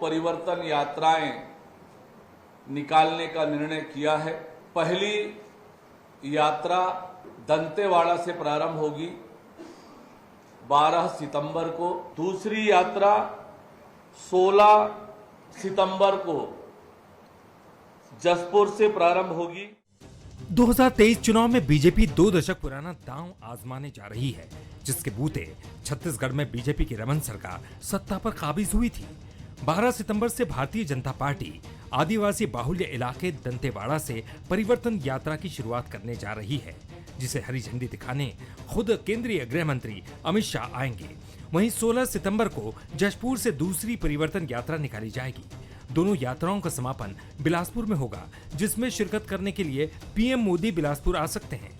परिवर्तन यात्राएं निकालने का निर्णय किया है। पहली यात्रा दंतेवाड़ा से प्रारंभ होगी 12 सितंबर को, दूसरी यात्रा 16 सितंबर को जसपुर से प्रारंभ होगी। 2023 चुनाव में बीजेपी 2 दशक पुराना दांव आजमाने जा रही है, जिसके बूते छत्तीसगढ़ में बीजेपी की रमन सरकार सत्ता पर काबिज हुई थी। 12 सितंबर से भारतीय जनता पार्टी आदिवासी बाहुल्य इलाके दंतेवाड़ा से परिवर्तन यात्रा की शुरुआत करने जा रही है, जिसे हरी झंडी दिखाने खुद केंद्रीय गृह मंत्री अमित शाह आएंगे। वहीं 16 सितंबर को जशपुर से दूसरी परिवर्तन यात्रा निकाली जाएगी। दोनों यात्राओं का समापन बिलासपुर में होगा, जिसमें शिरकत करने के लिए पीएम मोदी बिलासपुर आ सकते हैं।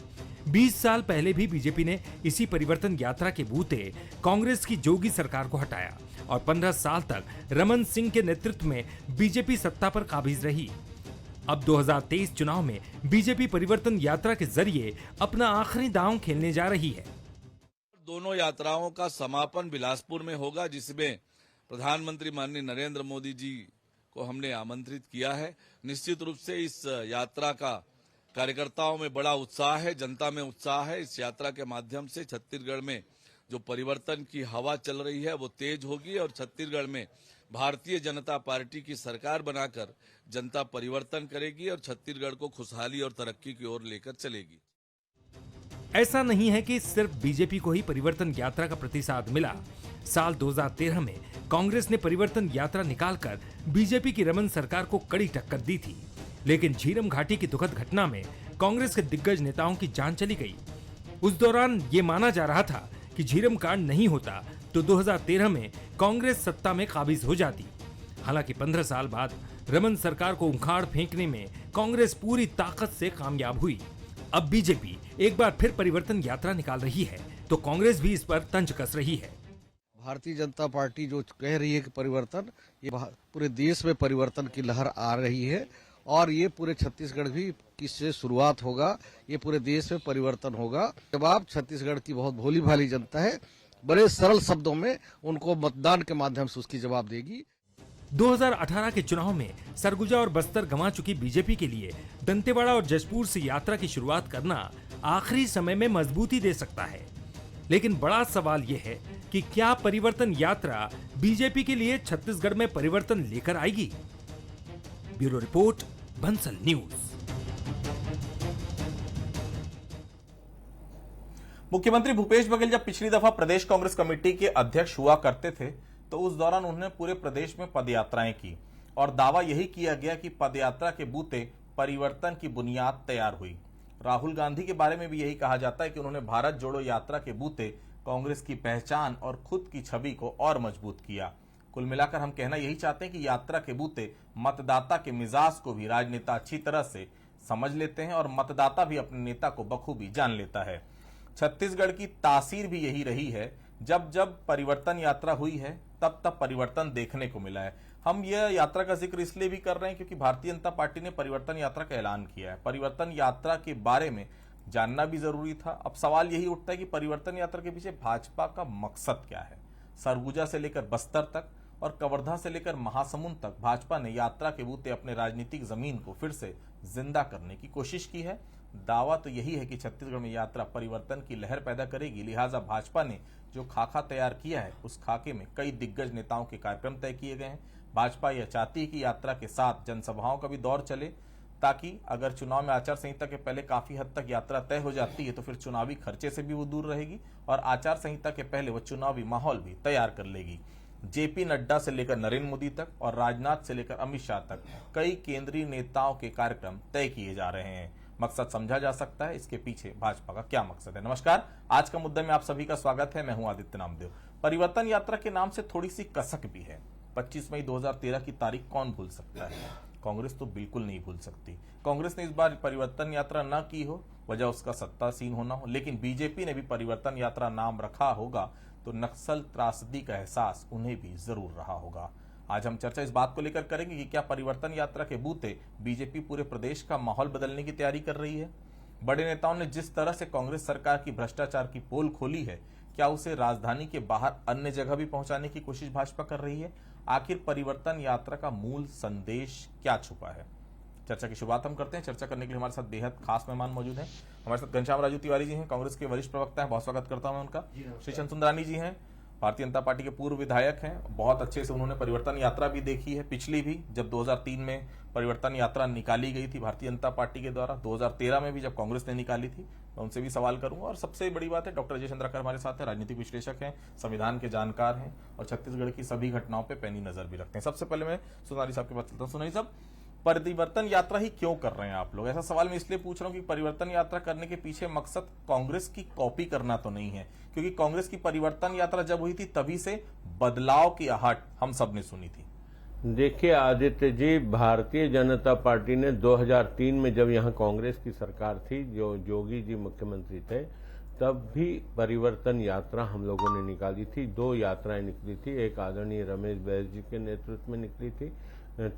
20 साल पहले भी बीजेपी ने इसी परिवर्तन यात्रा के बूते कांग्रेस की जोगी सरकार को हटाया और 15 साल तक रमन सिंह के नेतृत्व में बीजेपी सत्ता पर काबिज रही। अब 2023 चुनाव में बीजेपी परिवर्तन यात्रा के जरिए अपना आखिरी दांव खेलने जा रही है। दोनों यात्राओं का समापन बिलासपुर में होगा, जिसमें प्रधानमंत्री माननीय नरेंद्र मोदी जी को हमने आमंत्रित किया है। निश्चित रूप से इस यात्रा का कार्यकर्ताओं में बड़ा उत्साह है, जनता में उत्साह है। इस यात्रा के माध्यम से छत्तीसगढ़ में जो परिवर्तन की हवा चल रही है वो तेज होगी और छत्तीसगढ़ में भारतीय जनता पार्टी की सरकार बनाकर जनता परिवर्तन करेगी और छत्तीसगढ़ को खुशहाली और तरक्की की ओर लेकर चलेगी। ऐसा नहीं है कि सिर्फ बीजेपी को ही परिवर्तन यात्रा का प्रतिसाद मिला। साल 2013 में कांग्रेस ने परिवर्तन यात्रा निकालकर बीजेपी की रमन सरकार को कड़ी टक्कर दी थी, लेकिन झीरम घाटी की दुखद घटना में कांग्रेस के दिग्गज नेताओं की जान चली गई। उस दौरान ये माना जा रहा था कि झीरम कांड नहीं होता तो 2013 में कांग्रेस सत्ता में काबिज हो जाती। हालांकि 15 साल बाद रमन सरकार को उखाड़ फेंकने में कांग्रेस पूरी ताकत से कामयाब हुई। अब बीजेपी एक बार फिर परिवर्तन यात्रा निकाल रही है तो कांग्रेस भी इस पर तंज कस रही है। भारतीय जनता पार्टी जो कह रही है कि परिवर्तन, ये पूरे देश में परिवर्तन की लहर आ रही है और ये पूरे छत्तीसगढ़ भी किससे शुरुआत होगा, ये पूरे देश में परिवर्तन होगा। जवाब छत्तीसगढ़ की बहुत भोली भाली जनता है, बड़े सरल शब्दों में उनको मतदान के माध्यम से उसकी जवाब देगी। 2018 के चुनाव में सरगुजा और बस्तर गंवा चुकी बीजेपी के लिए दंतेवाड़ा और जशपुर से यात्रा की शुरुआत करना आखिरी समय में मजबूती दे सकता है। लेकिन बड़ा सवाल यह है कि क्या परिवर्तन यात्रा बीजेपी के लिए छत्तीसगढ़ में परिवर्तन लेकर आएगी? Bureau report, Bansal news. मुख्यमंत्री भूपेश बघेल जब पिछली दफा प्रदेश कांग्रेस कमेटी के अध्यक्ष हुआ करते थे तो उस दौरान उन्होंने पूरे प्रदेश में पदयात्राएं की और दावा यही किया गया कि पदयात्रा के बूते परिवर्तन की बुनियाद तैयार हुई। राहुल गांधी के बारे में भी यही कहा जाता है कि उन्होंने भारत जोड़ो यात्रा के बूते कांग्रेस की पहचान और खुद की छवि को और मजबूत किया। कुल मिलाकर हम कहना यही चाहते हैं कि यात्रा के बूते मतदाता के मिजाज को भी राजनेता अच्छी तरह से समझ लेते हैं और मतदाता भी अपने नेता को बखूबी जान लेता है। छत्तीसगढ़ की तासीर भी यही रही है, जब जब परिवर्तन यात्रा हुई है तब तब परिवर्तन देखने को मिला है। हम यह यात्रा का जिक्र इसलिए भी कर रहे हैं क्योंकि भारतीय जनता पार्टी ने परिवर्तन यात्रा का ऐलान किया है। परिवर्तन यात्रा के बारे में जानना भी जरूरी था। अब सवाल यही उठता है कि परिवर्तन यात्रा के पीछे भाजपा का मकसद क्या है। सरगुजा से लेकर बस्तर तक और कवर्धा से लेकर महासमुंद तक भाजपा ने यात्रा के बूते अपने राजनीतिक जमीन को फिर से जिंदा करने की कोशिश की है। दावा तो यही है कि छत्तीसगढ़ में यात्रा परिवर्तन की लहर पैदा करेगी। लिहाजा भाजपा ने जो खाका तैयार किया है उस खाके में कई दिग्गज नेताओं के कार्यक्रम तय किए गए हैं। भाजपा यह चाहती है कि यात्रा के साथ जनसभाओं का भी दौर चले, ताकि अगर चुनाव में आचार संहिता के पहले काफी हद तक यात्रा तय हो जाती है तो फिर चुनावी खर्चे से भी वो दूर रहेगी और आचार संहिता के पहले वो चुनावी माहौल भी तैयार कर लेगी। जेपी नड्डा से लेकर नरेंद्र मोदी तक और राजनाथ से लेकर अमित शाह तक कई केंद्रीय नेताओं के कार्यक्रम तय किए जा रहे हैं। मकसद समझा जा सकता है, इसके पीछे भाजपा का क्या मकसद है। नमस्कार, आज का मुद्दा में आप सभी का स्वागत है। मैं हूं आदित्य नामदेव। परिवर्तन यात्रा के नाम से थोड़ी सी कसक भी है। 25 मई 2013 की तारीख कौन भूल सकता है? कांग्रेस तो बिल्कुल नहीं भूल सकती। कांग्रेस ने इस बार परिवर्तन यात्रा न की हो, वजह उसका सत्तासीन होना हो, लेकिन बीजेपी ने भी परिवर्तन यात्रा नाम रखा होगा तो नक्सल त्रासदी का एहसास उन्हें भी जरूर रहा होगा। आज हम चर्चा इस बात को लेकर करेंगे कि क्या परिवर्तन यात्रा के बूते बीजेपी पूरे प्रदेश का माहौल बदलने की तैयारी कर रही है। बड़े नेताओं ने जिस तरह से कांग्रेस सरकार की भ्रष्टाचार की पोल खोली है, क्या उसे राजधानी के बाहर अन्य जगह भी पहुंचाने की कोशिश भाजपा कर रही है? आखिर परिवर्तन यात्रा का मूल संदेश क्या छुपा है? चर्चा की शुरुआत हम करते हैं। चर्चा करने के लिए हमारे साथ बेहद खास मेहमान मौजूद हैं। हमारे साथ घनश्याम राजू तिवारी जी हैं, कांग्रेस के वरिष्ठ प्रवक्ता हैं, बहुत स्वागत करता हूं मैं उनका। श्री चंद्रानी जी हैं, भारतीय जनता पार्टी के पूर्व विधायक हैं, बहुत अच्छे से उन्होंने परिवर्तन यात्रा भी देखी है, पिछली भी, जब 2003 में परिवर्तन यात्रा निकाली गई थी भारतीय जनता पार्टी के द्वारा, 2013 में भी जब कांग्रेस ने निकाली थी। मैं उनसे भी सवाल करूंगा। और सबसे बड़ी बात है, डॉक्टर अजय चंद्राकर हमारे साथ हैं, राजनीतिक विश्लेषक हैं, संविधान के जानकार हैं और छत्तीसगढ़ की सभी घटनाओं पर पैनी नजर भी रखते हैं। सबसे पहले मैं सोनारी साहब के पास चलता हूँ। सोनारी साहब, परिवर्तन यात्रा ही क्यों कर रहे हैं आप लोग? ऐसा सवाल मैं इसलिए पूछ रहा हूं कि परिवर्तन यात्रा करने के पीछे मकसद कांग्रेस की कॉपी करना तो नहीं है, क्योंकि कांग्रेस की परिवर्तन यात्रा जब हुई थी तभी से बदलाव की आहट हम सब ने सुनी थी। देखिए आदित्य जी, भारतीय जनता पार्टी ने 2003 में जब यहाँ कांग्रेस की सरकार थी, जो जोगी जी मुख्यमंत्री थे, तब भी परिवर्तन यात्रा हम लोगों ने निकाली थी। 2 यात्राएं निकली थी, एक आदरणीय रमेश बैस जी के नेतृत्व में निकली थी,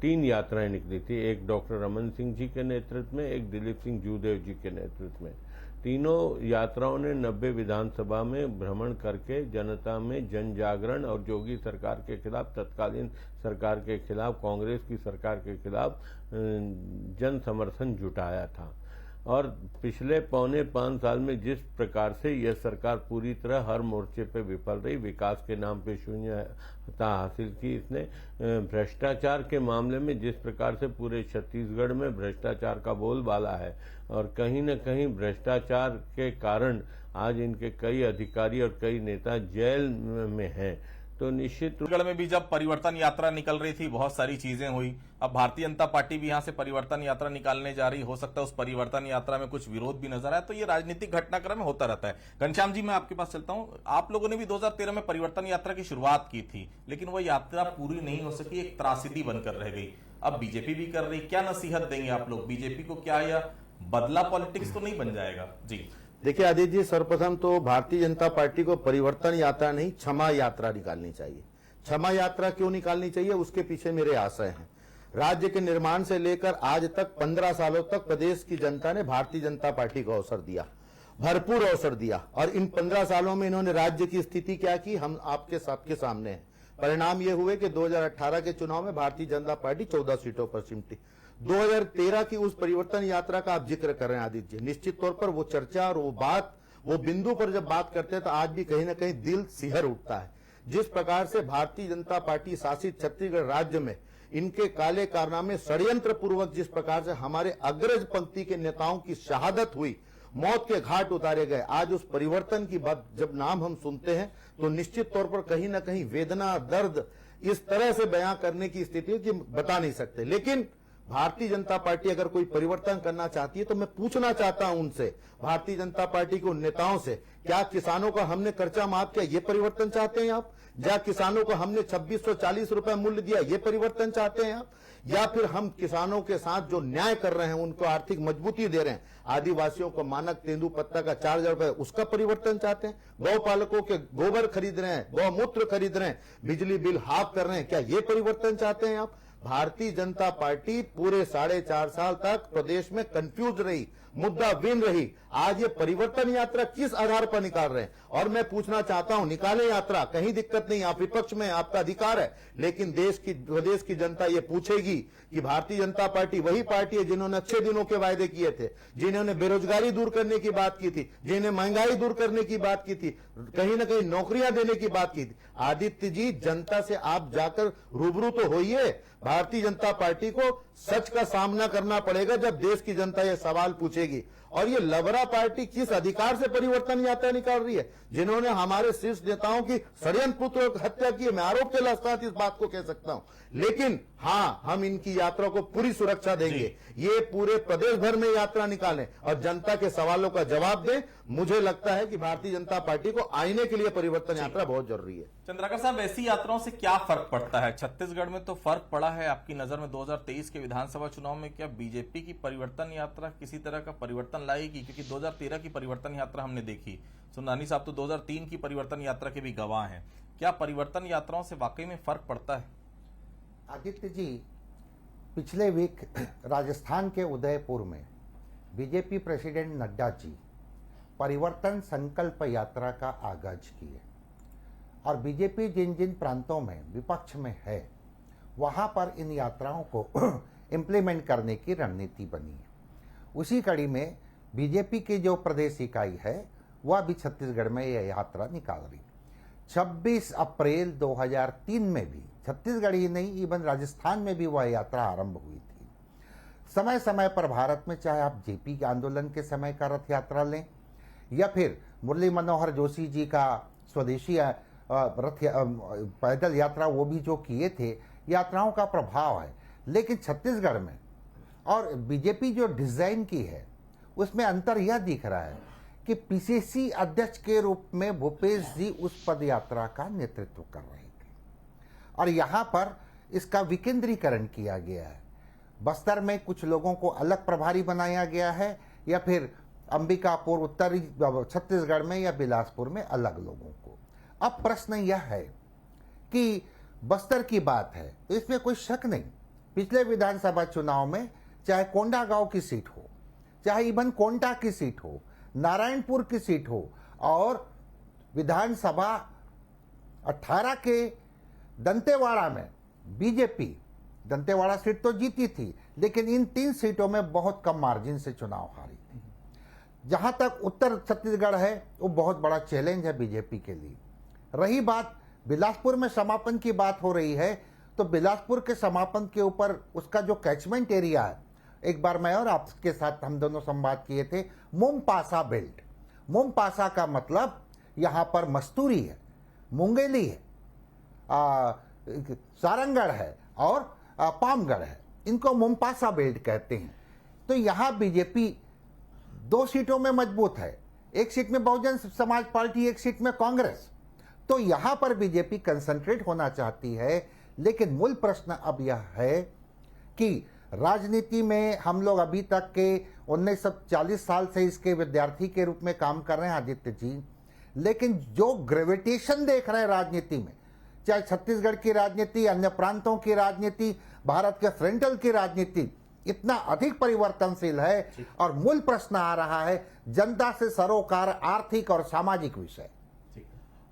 3 यात्राएं निकली थी, एक डॉक्टर रमन सिंह जी के नेतृत्व में, एक दिलीप सिंह जूदेव जी के नेतृत्व में। तीनों यात्राओं ने 90 विधानसभा में भ्रमण करके जनता में जन जागरण और जोगी सरकार के खिलाफ, तत्कालीन सरकार के खिलाफ, कांग्रेस की सरकार के खिलाफ जन समर्थन जुटाया था। और पिछले 4.25 साल में जिस प्रकार से यह सरकार पूरी तरह हर मोर्चे पे विफल रही, विकास के नाम पे शून्यता हासिल की इसने, भ्रष्टाचार के मामले में जिस प्रकार से पूरे छत्तीसगढ़ में भ्रष्टाचार का बोलबाला है और कहीं न कहीं भ्रष्टाचार के कारण आज इनके कई अधिकारी और कई नेता जेल में हैं, तो निश्चित छत्तीसगढ़ में भी जब परिवर्तन यात्रा निकल रही थी बहुत सारी चीजें हुई। अब भारतीय जनता पार्टी भी यहां से परिवर्तन यात्रा निकालने जा रही, हो सकता है उस परिवर्तन यात्रा में कुछ विरोध भी नजर आए, तो ये राजनीतिक घटनाक्रम में होता रहता है। घनश्याम जी, मैं आपके पास चलता हूं। आप लोगों ने भी 2013 में परिवर्तन यात्रा की शुरुआत की थी, लेकिन वो यात्रा पूरी नहीं हो सकी, एक त्रासदी बनकर रह गई। अब बीजेपी भी कर रही, क्या नसीहत देंगे आप लोग बीजेपी को? क्या यह बदला पॉलिटिक्स तो नहीं बन जाएगा? जी देखिए आदित्य जी, सर्वप्रथम तो भारतीय जनता पार्टी को परिवर्तन यात्रा नहीं, क्षमा यात्रा निकालनी चाहिए। क्षमा यात्रा क्यों निकालनी चाहिए, उसके पीछे मेरे आशय हैं। राज्य के निर्माण से लेकर आज तक 15 सालों तक प्रदेश की जनता ने भारतीय जनता पार्टी को अवसर दिया, भरपूर अवसर दिया, और इन 15 सालों में इन्होंने राज्य की स्थिति क्या की, हम आपके सबके सामने हैं। परिणाम ये हुए कि 2018 के चुनाव में भारतीय जनता पार्टी 14 सीटों पर सिमटी। 2013 की उस परिवर्तन यात्रा का आप जिक्र कर रहे हैं आदित्य जी, निश्चित तौर पर वो चर्चा और वो बात, वो बिंदु पर जब बात करते हैं तो आज भी कहीं ना कहीं दिल सिहर उठता है। जिस प्रकार से भारतीय जनता पार्टी शासित छत्तीसगढ़ राज्य में इनके काले कारनामे षड्यंत्र पूर्वक जिस प्रकार से हमारे अग्रज पंक्ति के नेताओं की शहादत हुई, मौत के घाट उतारे गए, आज उस परिवर्तन की बात जब नाम हम सुनते हैं तो निश्चित तौर पर कहीं ना कहीं वेदना, दर्द इस तरह से बयां करने की स्थिति कि बता नहीं सकते। लेकिन भारतीय जनता पार्टी अगर कोई परिवर्तन करना चाहती है तो मैं पूछना चाहता हूं उनसे, भारतीय जनता पार्टी के उन नेताओं से, क्या किसानों का हमने कर्जा माफ किया, ये परिवर्तन चाहते हैं आप? या किसानों को हमने 2640 रुपए मूल्य दिया, ये परिवर्तन चाहते हैं आप? या फिर हम किसानों के साथ जो न्याय कर रहे हैं, उनको आर्थिक मजबूती दे रहे हैं, आदिवासियों को मानक तेंदु पत्ता का 4000 रुपए, उसका परिवर्तन चाहते हैं? गौ पालकों के गोबर खरीद रहे हैं, गौमूत्र खरीद रहे हैं, बिजली बिल हाफ कर रहे हैं, क्या ये परिवर्तन चाहते हैं आप? भारतीय जनता पार्टी पूरे 4.5 साल तक प्रदेश में कंफ्यूज रही, मुद्दा विन रही। आज ये परिवर्तन यात्रा किस आधार पर निकाल रहे हैं? और मैं पूछना चाहता हूं, निकाले यात्रा, कहीं दिक्कत नहीं, आप विपक्ष में, आपका अधिकार है, लेकिन प्रदेश की जनता ये पूछेगी कि भारतीय जनता पार्टी वही पार्टी है जिन्होंने अच्छे दिनों के वायदे किए थे, जिन्होंने बेरोजगारी दूर करने की बात की थी, जिन्हें महंगाई दूर करने की बात की थी, कहीं ना कहीं नौकरियां देने की बात की थी। आदित्य जी, जनता से आप जाकर रूबरू तो होइए। भारतीय जनता पार्टी को सच का सामना करना पड़ेगा जब देश की जनता ये सवाल पूछेगी। और ये लबरा पार्टी किस अधिकार से परिवर्तन यात्रा निकाल रही है, जिन्होंने हमारे शीर्ष नेताओं की षड्यंत्रपूर्वक हत्या की है? मैं आरोप के साथ इस बात को कह सकता हूं, लेकिन हाँ, हम इनकी यात्रा को पूरी सुरक्षा देंगे। ये पूरे प्रदेश भर में यात्रा निकालें और जनता के सवालों का जवाब दें। मुझे लगता है कि भारतीय जनता पार्टी को आईने के लिए परिवर्तन यात्रा बहुत जरूरी है। चंद्राकर साहब, ऐसी यात्राओं से क्या फर्क पड़ता है? छत्तीसगढ़ में तो फर्क पड़ा है आपकी नजर में 2023 के विधानसभा चुनाव में। क्या बीजेपी की परिवर्तन यात्रा किसी तरह का परिवर्तन लाएगी? क्योंकि 2013 की परिवर्तन यात्रा हमने देखी, सुंदानी साहब तो 2003 की परिवर्तन यात्रा के भी गवाह हैं। क्या परिवर्तन यात्राओं से वाकई में फर्क पड़ता है? आदित्य जी, पिछले वीक राजस्थान के उदयपुर में बीजेपी प्रेसिडेंट नड्डा जी परिवर्तन संकल्प यात्रा का आगाज किए और बीजेपी जिन जिन प्रांतों में विपक्ष में है वहां पर इन यात्राओं को इम्प्लीमेंट करने की रणनीति बनी है। उसी कड़ी में बीजेपी की जो प्रदेश इकाई है वह भी छत्तीसगढ़ में यह यात्रा निकाल रही। 26 अप्रैल 2003 में भी छत्तीसगढ़ ही नहीं इवन राजस्थान में भी वह यात्रा आरंभ हुई थी। समय समय पर भारत में चाहे आप जेपी के आंदोलन के समय का रथ यात्रा लें या फिर मुरली मनोहर जोशी जी का स्वदेशी रथ पैदल यात्रा वो भी जो किए थे, यात्राओं का प्रभाव है। लेकिन छत्तीसगढ़ में और बीजेपी जो डिजाइन की है उसमें अंतर यह दिख रहा है कि पीसीसी अध्यक्ष के रूप में भूपेश जी उस पद यात्रा का नेतृत्व कर रहे थे और यहाँ पर इसका विकेंद्रीकरण किया गया है। बस्तर में कुछ लोगों को अलग प्रभारी बनाया गया है या फिर अंबिकापुर उत्तरी छत्तीसगढ़ में या बिलासपुर में अलग लोगों को। अब प्रश्न यह है कि बस्तर की बात है तो इसमें कोई शक नहीं, पिछले विधानसभा चुनाव में चाहे कोंडागांव की सीट हो, चाहे इवन कोंटा की सीट हो, नारायणपुर की सीट हो और विधानसभा 18 के दंतेवाड़ा में बीजेपी दंतेवाड़ा सीट तो जीती थी लेकिन इन 3 सीटों में बहुत कम मार्जिन से चुनाव हारी थी। जहां तक उत्तर छत्तीसगढ़ है वो बहुत बड़ा चैलेंज है बीजेपी के लिए। रही बात बिलासपुर में समापन की बात हो रही है तो बिलासपुर के समापन के ऊपर उसका जो कैचमेंट एरिया है, एक बार मैं और आपके साथ हम दोनों संवाद किए थे, मुमपासा बेल्ट। मुमपासा का मतलब यहाँ पर मस्तूरी है, मुंगेली है, सारंगढ़ है और पामगढ़ है, इनको मुमपासा बेल्ट कहते हैं। तो यहाँ बीजेपी 2 सीटों में मजबूत है, एक सीट में बहुजन समाज पार्टी, एक सीट में कांग्रेस। तो यहाँ पर बीजेपी कंसंट्रेट होना चाहती है। लेकिन मूल प्रश्न अब यह है कि राजनीति में हम लोग अभी तक के 1940 साल से इसके विद्यार्थी के रूप में काम कर रहे हैं आदित्य जी, लेकिन जो ग्रेविटेशन देख रहे हैं राजनीति में, चाहे छत्तीसगढ़ की राजनीति, अन्य प्रांतों की राजनीति, भारत के फ्रंटल की राजनीति इतना अधिक परिवर्तनशील है और मूल प्रश्न आ रहा है जनता से सरोकार आर्थिक और सामाजिक विषय।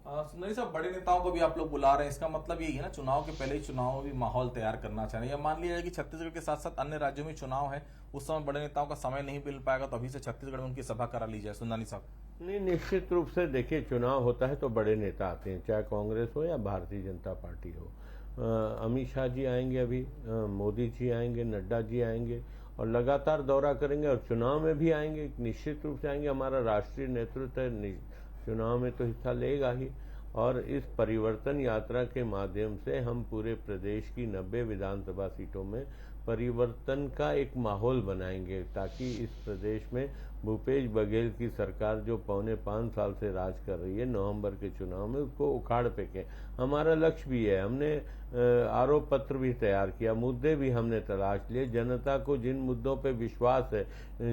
सुंदरी साहब, बड़े नेताओं को भी आप लोग बुला रहे हैं, इसका मतलब यही है ना चुनाव के पहले ही चुनाव भी माहौल तैयार करना चाह रहे हैं। या मान लिया जाए कि छत्तीसगढ़ के साथ साथ अन्य राज्यों में चुनाव है, उस समय बड़े नेताओं का समय नहीं मिल पाएगा तो अभी से छत्तीसगढ़ में उनकी सभा करा ली जाए। सुंदरी साहब, नहीं, निश्चित रूप से देखिए, चुनाव होता है तो बड़े नेता आते हैं, चाहे कांग्रेस हो या भारतीय जनता पार्टी हो। अमित शाह जी आएंगे, अभी मोदी जी आएंगे, नड्डा जी आएंगे और लगातार दौरा करेंगे और चुनाव में भी आएंगे, निश्चित रूप से आएंगे। हमारा राष्ट्रीय नेतृत्व चुनाव में तो हिस्सा लेगा ही और इस परिवर्तन यात्रा के माध्यम से हम पूरे प्रदेश की 90 विधानसभा सीटों में परिवर्तन का एक माहौल बनाएंगे ताकि इस प्रदेश में भूपेश बघेल की सरकार जो 4.25 साल से राज कर रही है, नवंबर के चुनाव में उसको उखाड़ फेंके। हमारा लक्ष्य भी है, हमने आरोप पत्र भी तैयार किया, मुद्दे भी हमने तलाश लिए, जनता को जिन मुद्दों पे विश्वास है,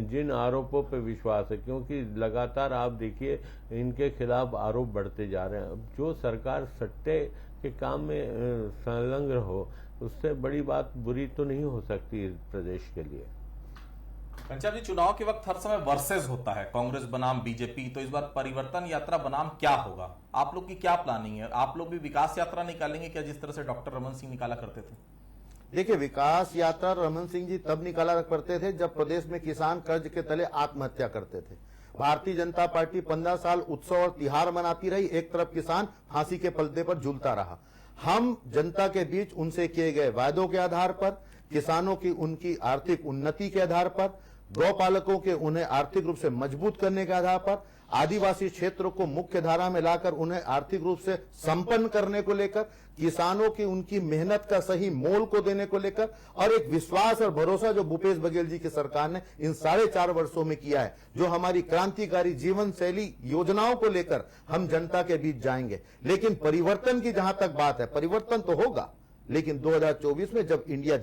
जिन आरोपों पे विश्वास है, क्योंकि लगातार आप देखिए इनके खिलाफ आरोप बढ़ते जा रहे हैं। अब जो सरकार सट्टे के काम में संलग्न हो, उससे बड़ी बात बुरी तो नहीं हो सकती इस प्रदेश के लिए। पंचायत जी, चुनाव के वक्त हर समय वर्सेस होता है, कांग्रेस बनाम बीजेपी, तो इस बार परिवर्तन यात्रा बनाम क्या होगा? आप लोग की क्या प्लानिंग है? आप लोग भी विकास यात्रा निकालेंगे क्या, जिस तरह से डॉक्टर रमन सिंह निकाला करते थे? देखिए, विकास यात्रा रमन सिंह जी तब निकाला करते थे जब प्रदेश में किसान कर्ज के तले आत्महत्या करते थे। भारतीय जनता पार्टी 15 साल उत्सव और तिहार मनाती रही, एक तरफ किसान फांसी के पलड़े पर झूलता रहा। हम जनता के बीच उनसे किए गए वायदों के आधार पर, किसानों की उनकी आर्थिक उन्नति के आधार पर, गौपालकों के उन्हें आर्थिक रूप से मजबूत करने के आधार पर, आदिवासी क्षेत्रों को मुख्य धारा में लाकर उन्हें आर्थिक रूप से संपन्न करने को लेकर, किसानों की उनकी मेहनत का सही मोल को देने को लेकर और एक विश्वास और भरोसा जो भूपेश बघेल जी की सरकार ने इन 4.5 वर्षों में किया है, जो हमारी क्रांतिकारी जीवन शैली योजनाओं को लेकर हम जनता के बीच जाएंगे। लेकिन परिवर्तन की जहां तक बात है, परिवर्तन तो होगा, लेकिन 2024 में जब इंडिया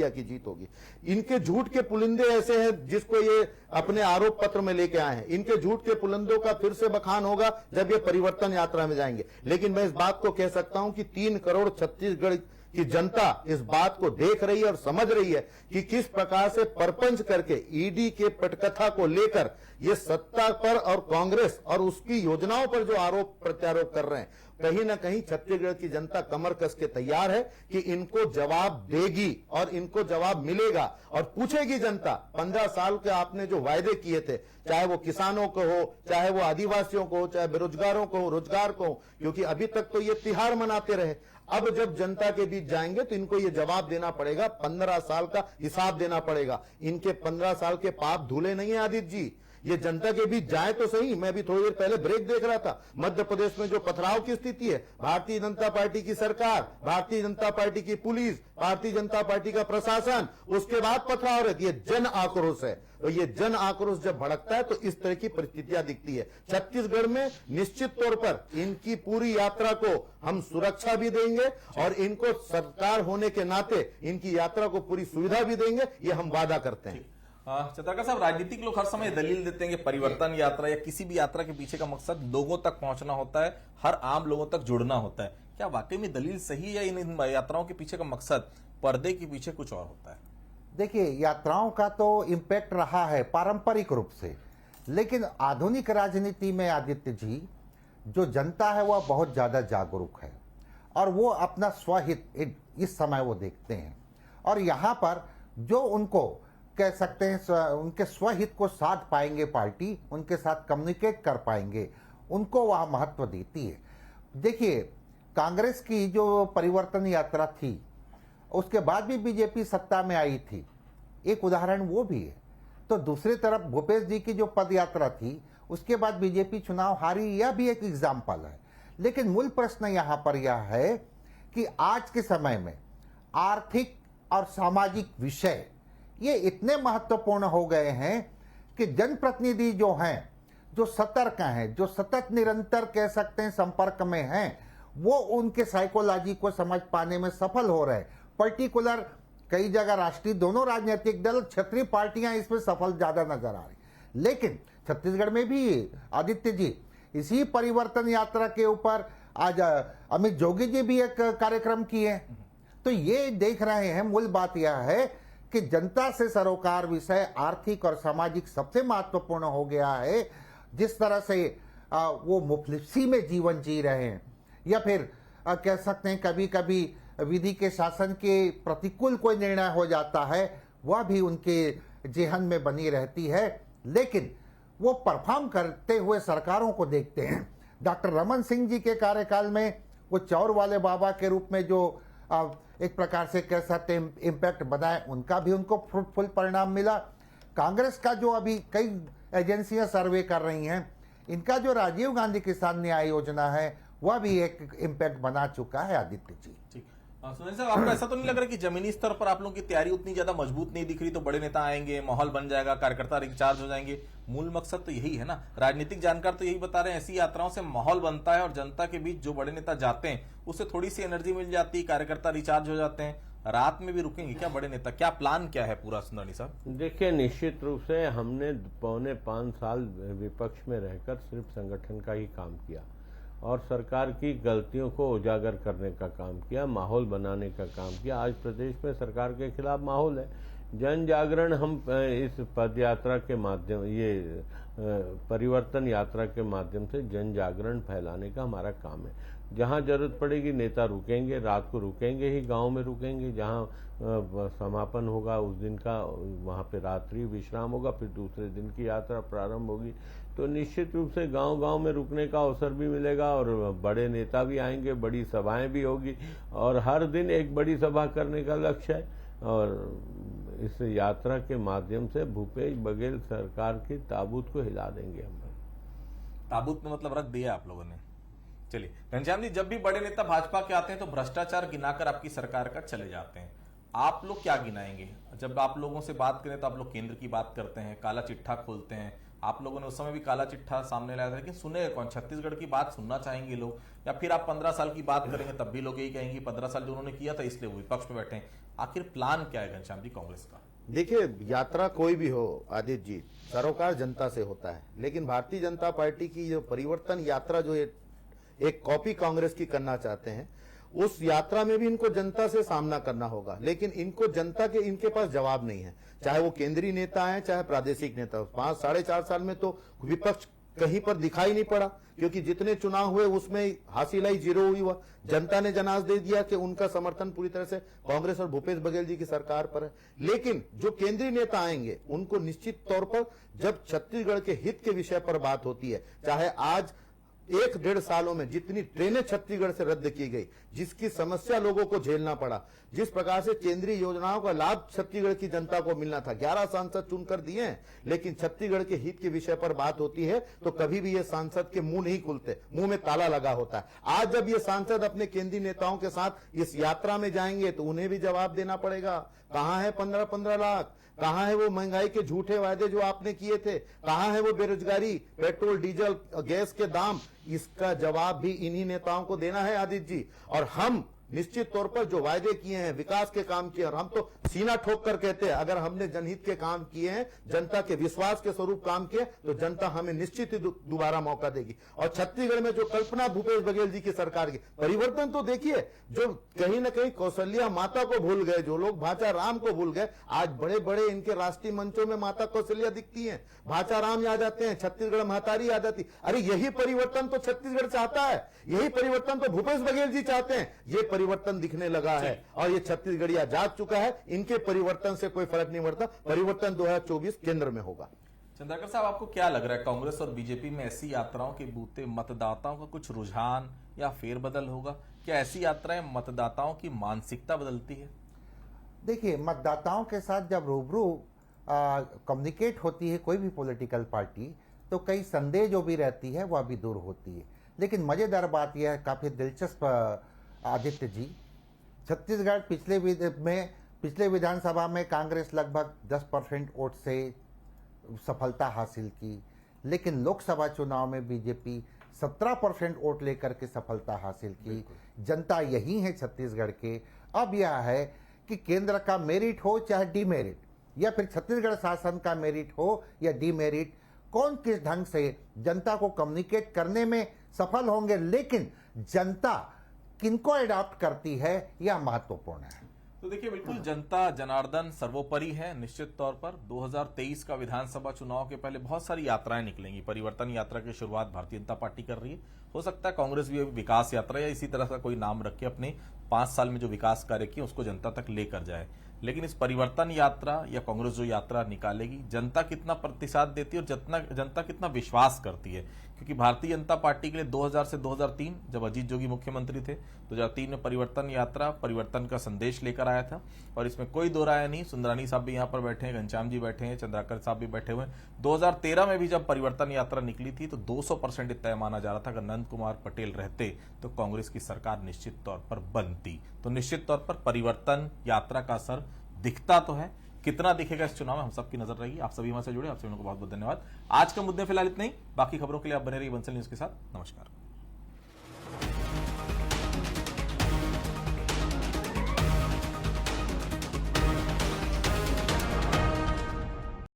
की जीत होगी। इनके झूठ के पुलिंदे ऐसे हैं जिसको ये अपने आरोप पत्र में लेके आए हैं। इनके झूठ के पुलिंदों का फिर से बखान होगा जब ये परिवर्तन यात्रा में जाएंगे। लेकिन मैं इस बात को कह सकता हूं कि 3 करोड़ छत्तीसगढ़ कि जनता इस बात को देख रही है और समझ रही है कि किस प्रकार से परपंच करके ईडी के पटकथा को लेकर ये सत्ता पर और कांग्रेस और उसकी योजनाओं पर जो आरोप प्रत्यारोप कर रहे हैं, कहीं ना कहीं छत्तीसगढ़ की जनता कमर कस के तैयार है कि इनको जवाब देगी और इनको जवाब मिलेगा और पूछेगी जनता 15 साल के आपने जो वायदे किए थे, चाहे वो किसानों को हो, चाहे वो आदिवासियों को हो, चाहे बेरोजगारों को हो, रोजगार को हो, क्योंकि अभी तक तो ये तिहार मनाते रहे। अब जब जनता के बीच जाएंगे तो इनको ये जवाब देना पड़ेगा, 15 साल का हिसाब देना पड़ेगा। इनके 15 साल के पाप धुले नहीं है आदित्य जी, ये जनता के बीच जाए तो सही। मैं भी थोड़ी देर पहले ब्रेक देख रहा था, मध्य प्रदेश में जो पथराव की स्थिति है, भारतीय जनता पार्टी की सरकार, भारतीय जनता पार्टी की पुलिस, भारतीय जनता पार्टी का प्रशासन, उसके बाद पथराव है। ये जन आक्रोश है और ये जन आक्रोश जब भड़कता है तो इस तरह की परिस्थितियां दिखती है। छत्तीसगढ़ में निश्चित तौर पर इनकी पूरी यात्रा को हम सुरक्षा भी देंगे और इनको सरकार होने के नाते इनकी यात्रा को पूरी सुविधा भी देंगे, ये हम वादा करते हैं। चतरकर साहब, राजनीतिक लोग हर समय दलील देते हैं कि परिवर्तन यात्रा या किसी भी यात्रा के पीछे का मकसद लोगों तक पहुंचना होता है, हर आम लोगों तक जुड़ना होता है। क्या वाकई में दलील सही है या इन यात्राओं के पीछे का मकसद पर्दे के पीछे कुछ और होता है? देखिए, यात्राओं का तो इम्पैक्ट रहा है पारंपरिक रूप से, लेकिन आधुनिक राजनीति में आदित्य जी, जो जनता है वह बहुत ज्यादा जागरूक है और वो अपना स्वहित इस समय वो देखते हैं और यहाँ पर जो उनको कह सकते हैं उनके स्वहित को साध पाएंगे, पार्टी उनके साथ कम्युनिकेट कर पाएंगे, उनको वह महत्व देती है। देखिए, कांग्रेस की जो परिवर्तन यात्रा थी उसके बाद भी बीजेपी सत्ता में आई थी, एक उदाहरण वो भी है। तो दूसरी तरफ भूपेश जी की जो पद यात्रा थी उसके बाद बीजेपी चुनाव हारी, यह भी एक एग्जाम्पल है। लेकिन मूल प्रश्न यहाँ पर यह है कि आज के समय में आर्थिक और सामाजिक विषय ये इतने महत्वपूर्ण हो गए हैं कि जनप्रतिनिधि जो हैं, जो सतर्क हैं, जो सतत निरंतर कह सकते हैं संपर्क में हैं, वो उनके साइकोलॉजी को समझ पाने में सफल हो रहे हैं। पर्टिकुलर कई जगह राष्ट्रीय दोनों राजनीतिक दल, क्षेत्रीय पार्टियां इसमें सफल ज्यादा नजर आ रही। लेकिन छत्तीसगढ़ में भी आदित्य जी इसी परिवर्तन यात्रा के ऊपर आज अमित जोगी जी भी एक कार्यक्रम किए। तो ये देख रहे हैं, मूल बात यह है कि जनता से सरोकार विषय आर्थिक और सामाजिक सबसे महत्वपूर्ण हो गया है। जिस तरह से वो मुफलिसी में जीवन जी रहे हैं या फिर कह सकते हैं कभी कभी विधि के शासन के प्रतिकूल कोई निर्णय हो जाता है, वह भी उनके जेहन में बनी रहती है। लेकिन वो परफॉर्म करते हुए सरकारों को देखते हैं। डॉक्टर रमन सिंह जी के कार्यकाल में वो चौर वाले बाबा के रूप में जो एक प्रकार से कह सकते हैं इम्पैक्ट बनाए, उनका भी उनको फ्रूटफुल परिणाम मिला। कांग्रेस का जो अभी कई एजेंसियां सर्वे कर रही हैं, इनका जो राजीव गांधी किसान न्याय योजना है वह भी एक इम्पैक्ट बना चुका है आदित्य जी। ठीक, सुनील साहब, आपको ऐसा तो नहीं लग रहा कि जमीनी स्तर पर आप लोगों की तैयारी उतनी ज्यादा मजबूत नहीं दिख रही? तो बड़े नेता आएंगे, माहौल बन जाएगा, कार्यकर्ता रिचार्ज हो जाएंगे, मूल मकसद तो यही है ना। राजनीतिक जानकार तो यही बता रहे हैं, ऐसी यात्राओं से माहौल बनता है और जनता के बीच जो बड़े नेता जाते हैं उससे थोड़ी सी एनर्जी मिल जाती है, कार्यकर्ता रिचार्ज हो जाते हैं। रात में भी रुकेंगे क्या बड़े नेता? क्या प्लान क्या है पूरा सुंदरनी साहब? देखिए, निश्चित रूप से हमने 4.25 साल विपक्ष में रहकर सिर्फ संगठन का ही काम किया और सरकार की गलतियों को उजागर करने का काम किया, माहौल बनाने का काम किया। आज प्रदेश में सरकार के खिलाफ माहौल है। जन जागरण हम इस पद यात्रा के माध्यम, ये परिवर्तन यात्रा के माध्यम से जन जागरण फैलाने का हमारा काम है। जहां जरूरत पड़ेगी नेता रुकेंगे, रात को रुकेंगे ही, गांव में रुकेंगे, जहां समापन होगा उस दिन का वहां पे रात्रि विश्राम होगा, फिर दूसरे दिन की यात्रा प्रारंभ होगी। तो निश्चित रूप से गांव-गांव में रुकने का अवसर भी मिलेगा और बड़े नेता भी आएंगे, बड़ी सभाएं भी होगी और हर दिन एक बड़ी सभा करने का लक्ष्य है। और इस यात्रा के माध्यम से भूपेश बघेल सरकार की ताबूत को हिला देंगे हम। ताबूत में मतलब रख दिया आप लोगों ने। चलिए घनश्याम जी, जब भी बड़े नेता भाजपा के आते हैं तो भ्रष्टाचार गिनाकर आपकी सरकार का चले जाते हैं। आप लोग क्या गिनाएंगे? जब आप लोगों से बात करें तो आप लोग केंद्र की बात करते हैं, काला चिट्ठा खोलते हैं। आप लोगों ने उस समय भी काला चिट्ठा सामने लाया था, लेकिन सुने कौन? छत्तीसगढ़ की बात सुनना चाहेंगे लोग? या फिर आप 15 साल की बात करेंगे तब भी लोग यही कहेंगे 15 साल जो उन्होंने किया था इसलिए वो विपक्ष में बैठे हैं। आखिर प्लान क्या है घनश्याम जी कांग्रेस का? देखिए, यात्रा कोई भी हो आदित्य जी, सरोकार जनता से होता है। लेकिन भारतीय जनता पार्टी की जो परिवर्तन यात्रा जो एक कॉपी कांग्रेस की करना चाहते हैं, उस यात्रा में भी इनको जनता से सामना करना होगा, लेकिन इनको जनता के इनके पास जवाब नहीं है, चाहे वो केंद्रीय नेता हैं चाहे प्रादेशिक नेता। 5-4.5 साल में तो विपक्ष कहीं पर दिखाई नहीं पड़ा, क्योंकि जितने चुनाव हुए उसमें हासिलाई जीरो हुई हुआ। जनता ने जनाब दे दिया कि उनका समर्थन पूरी तरह से कांग्रेस और भूपेश बघेल जी की सरकार पर है। लेकिन जो केंद्रीय नेता आएंगे उनको निश्चित तौर पर जब छत्तीसगढ़ के हित के विषय पर बात होती है, चाहे आज 1-1.5 सालों में जितनी ट्रेनें छत्तीसगढ़ से रद्द की गई, जिसकी समस्या लोगों को झेलना पड़ा, जिस प्रकार से केंद्रीय योजनाओं का लाभ छत्तीसगढ़ की जनता को मिलना था, 11 सांसद चुनकर दिए हैं, लेकिन छत्तीसगढ़ के हित के विषय पर बात होती है तो कभी भी ये सांसद के मुंह नहीं खुलते, मुंह में ताला लगा होता है। आज जब ये सांसद अपने केंद्रीय नेताओं के साथ इस यात्रा में जाएंगे तो उन्हें भी जवाब देना पड़ेगा। कहां है 15-15 लाख, कहां है वो महंगाई के झूठे वायदे जो आपने किए थे, कहां है वो बेरोजगारी, पेट्रोल डीजल गैस के दाम, इसका जवाब भी इन्हीं नेताओं को देना है आदित्य जी। और हम निश्चित तौर पर जो वायदे किए हैं, विकास के काम किए, और हम तो सीना ठोक कर कहते हैं अगर हमने जनहित के काम किए हैं, जनता के विश्वास के स्वरूप काम किए, तो जनता हमें निश्चित ही दोबारा मौका देगी। और छत्तीसगढ़ में जो कल्पना भूपेश बघेल जी की सरकार की, परिवर्तन तो देखिए, जो कहीं ना कहीं कौशल्या माता को भूल गए, जो लोग भाचा राम को भूल गए, आज बड़े बड़े इनके राष्ट्रीय मंचों में माता कौशल्या दिखती है, भाचा राम याद आते हैं, छत्तीसगढ़ महतारी याद आती। अरे यही परिवर्तन तो छत्तीसगढ़ चाहता है, यही परिवर्तन तो भूपेश बघेल जी चाहते हैं। ये परिवर्तन दिखने लगा है और ये छत्तीसगढ़िया जाग चुका है। इनके परिवर्तन से कोई फर्क नहीं पड़ता, परिवर्तन 2024 केंद्र में होगा। चंद्रकर साहब, आपको क्या लग रहा है, कांग्रेस और बीजेपी में ऐसी यात्राओं के बूते मतदाताओं का कुछ रुझान या फेरबदल होगा? क्या ऐसी यात्राएं मतदाताओं की मानसिकता बदलती है? देखिए, मतदाताओं के साथ जब रूबरू कम्युनिकेट होती है कोई भी पॉलिटिकल पार्टी, तो कई संदेह जो भी रहती है वह भी दूर होती है। लेकिन मजेदार बात यह है, काफी दिलचस्प आदित्य जी, छत्तीसगढ़ पिछले विधानसभा में कांग्रेस लगभग 10% वोट से सफलता हासिल की, लेकिन लोकसभा चुनाव में बीजेपी 17% वोट लेकर के सफलता हासिल की। जनता यही है छत्तीसगढ़ के। अब यह है कि केंद्र का मेरिट हो चाहे डीमेरिट, या फिर छत्तीसगढ़ शासन का मेरिट हो या डीमेरिट, कौन किस ढंग से जनता को कम्युनिकेट करने में सफल होंगे, लेकिन जनता किनको एडॉप्ट करती है यह महत्वपूर्ण है। तो देखिए, बिल्कुल जनता जनार्दन सर्वोपरि है। निश्चित तौर पर 2023 का विधानसभा चुनाव के पहले बहुत सारी यात्राएं निकलेंगी। परिवर्तन यात्रा की शुरुआत भारतीय जनता पार्टी कर रही है, हो सकता है कांग्रेस भी विकास यात्रा या इसी तरह का कोई नाम रख के अपने 5 साल में जो विकास कार्य किए उसको जनता तक लेकर जाए। लेकिन इस परिवर्तन यात्रा या कांग्रेस जो यात्रा निकालेगी, जनता कितना प्रतिसाद देती है और जनता कितना विश्वास करती है, क्योंकि भारतीय जनता पार्टी के लिए 2000 से 2003 जब अजीत जोगी मुख्यमंत्री थे, 2003 में परिवर्तन यात्रा परिवर्तन का संदेश लेकर आया था और इसमें कोई दो राय नहीं। सुंदरानी साहब भी यहाँ पर बैठे हैं, घनश्याम जी बैठे हैं, चंद्राकर साहब भी बैठे हुए हैं। 2013 में भी जब परिवर्तन यात्रा निकली थी तो 200% तय माना जा रहा था अगर नंद कुमार पटेल रहते तो कांग्रेस की सरकार निश्चित तौर पर बनती। तो निश्चित तौर पर परिवर्तन यात्रा का असर दिखता तो है, कितना दिखेगा इस चुनाव में हम सबकी नजर रहेगी। आप सभी हमारे से जुड़े, आप सभी को बहुत बहुत धन्यवाद। आज का मुद्दे फिलहाल इतना ही, बाकी खबरों के लिए आप बने रहिए बंसल न्यूज के साथ। नमस्कार।